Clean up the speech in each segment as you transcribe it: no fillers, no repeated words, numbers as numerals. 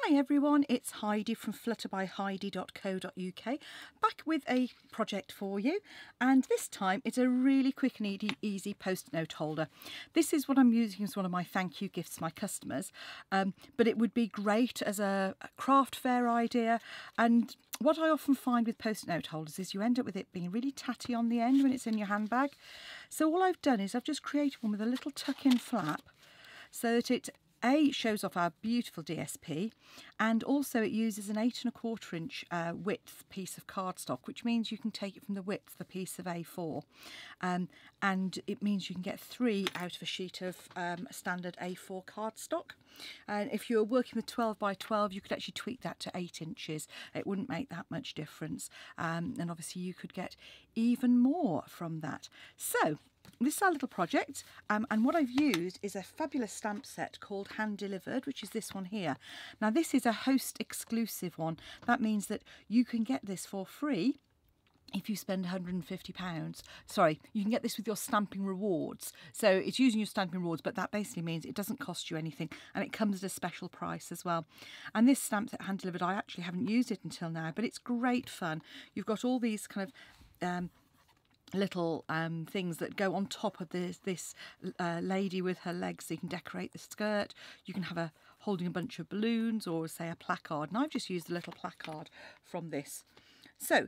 Hi everyone, it's Heidi from flutterbyheidi.co.uk, back with a project for you, and this time it's a really quick and easy post-it note holder. This is what I'm using as one of my thank you gifts to my customers, but it would be great as a craft fair idea. And what I often find with post-it note holders is you end up with it being really tatty on the end when it's in your handbag. So all I've done is I've just created one with a little tuck-in flap so that it shows off our beautiful DSP, and also it uses an 8 1/4 inch width piece of cardstock, which means you can take it from the width of a piece of A4, and it means you can get 3 out of a sheet of standard A4 cardstock. And if you're working with 12 by 12, you could actually tweak that to 8 inches. It wouldn't make that much difference, and obviously you could get even more from that. So this is our little project, and what I've used is a fabulous stamp set called Hand Delivered, which is this one here. Now this is a host exclusive one. That means that you can get this for free if you spend £150. Sorry, you can get this with your stamping rewards. So it's using your stamping rewards, but that basically means it doesn't cost you anything, and it comes at a special price as well. And this stamp set Hand Delivered, I actually haven't used it until now, but it's great fun. You've got all these kind of little things that go on top of this lady with her legs, so you can decorate the skirt. You can have her holding a bunch of balloons, or say a placard, and I've just used a little placard from this. So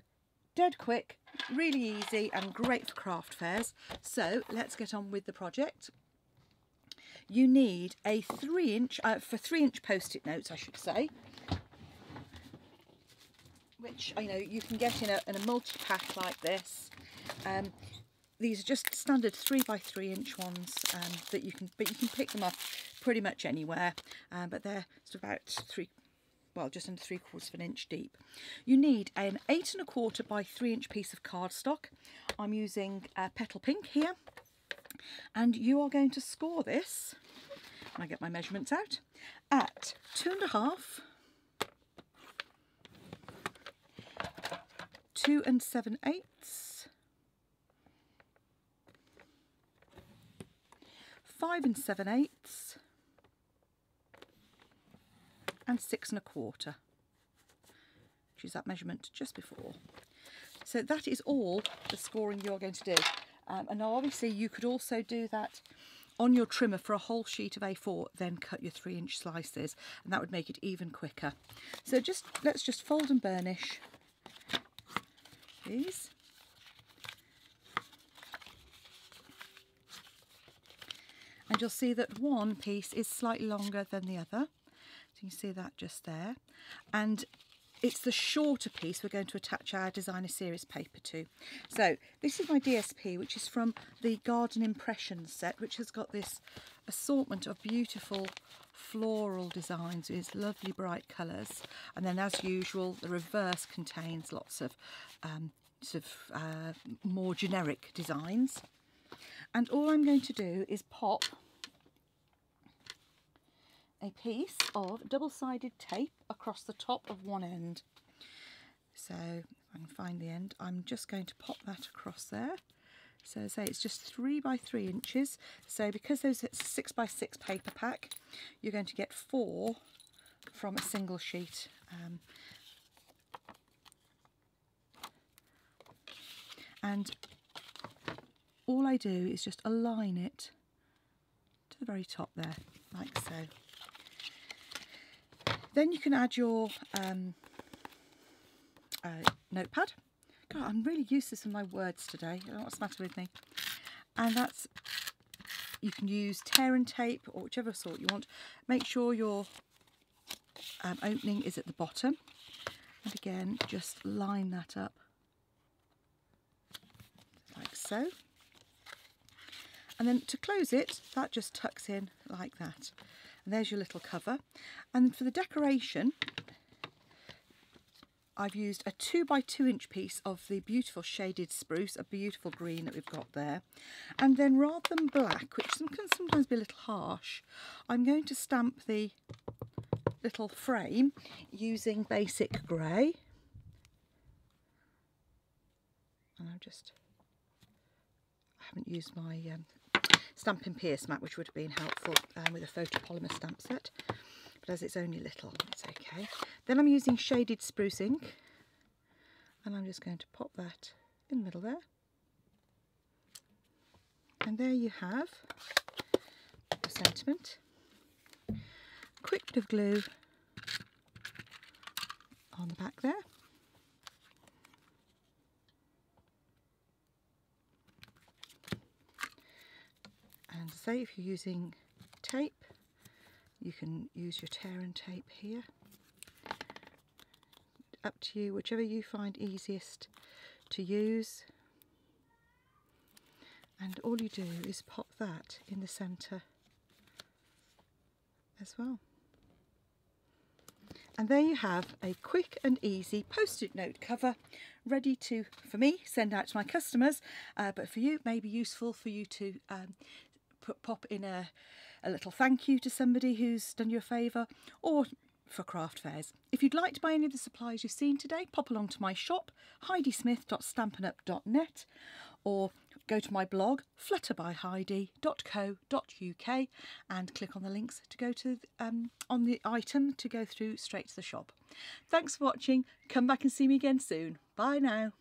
dead quick, really easy, and great for craft fairs. So let's get on with the project. You need a 3-inch for 3-inch post-it notes, I should say, which you can get in a multi-pack like this. These are just standard 3 by 3 inch ones that you can pick them up pretty much anywhere, but they're sort of about just under 3/4 of an inch deep. You need an 8 1/4 by 3 inch piece of cardstock. I'm using Petal Pink here, and you are going to score this, and I get my measurements out, at 2.5, 2 7/8, 5 7/8, and 6 1/4, which is that measurement just before. So that is all the scoring you're going to do. And now obviously you could also do that on your trimmer for a whole sheet of A4, then cut your 3-inch slices, and that would make it even quicker. So let's just fold and burnish these. And you'll see that one piece is slightly longer than the other. So you can see that just there. And it's the shorter piece we're going to attach our designer series paper to. So this is my DSP, which is from the Garden Impressions set, which has got this assortment of beautiful floral designs with lovely bright colours. And then, as usual, the reverse contains lots of more generic designs. And all I'm going to do is pop a piece of double-sided tape across the top of one end. So if I can find the end, I'm just going to pop that across there. So say it's just 3 by 3 inches. So because it's a 6 by 6 paper pack, you're going to get 4 from a single sheet. And all I do is just align it to the very top there, like so. Then you can add your notepad. God, I'm really useless in my words today. I don't know what's the matter with me. And you can use tear and tape, or whichever sort you want. Make sure your opening is at the bottom. And again, just line that up like so. And then to close it, that just tucks in like that. And there's your little cover. And for the decoration, I've used a 2 by 2 inch piece of the beautiful shaded spruce, a beautiful green that we've got there. And then rather than black, which can sometimes be a little harsh, I'm going to stamp the little frame using basic grey. And I haven't used my Stampin Pierce mat, which would have been helpful with a photopolymer stamp set. But but as it's only little, it's okay. Then I'm using shaded spruce ink, and I'm just going to pop that in the middle there. And there you have the sentiment. Quick bit of glue on the back there. And say if you're using tape, you can use your tear and tape here. Up to you, whichever you find easiest to use. And all you do is pop that in the centre as well. And there you have a quick and easy post-it note cover ready to, for me, send out to my customers, but for you it may be useful for you to pop in a little thank you to somebody who's done you a favour, or for craft fairs. If you'd like to buy any of the supplies you've seen today, pop along to my shop, heidismith.stampinup.net, or go to my blog, flutterbyheidi.co.uk, and click on the links to go to on the item to go through straight to the shop. Thanks for watching. Come back and see me again soon. Bye now.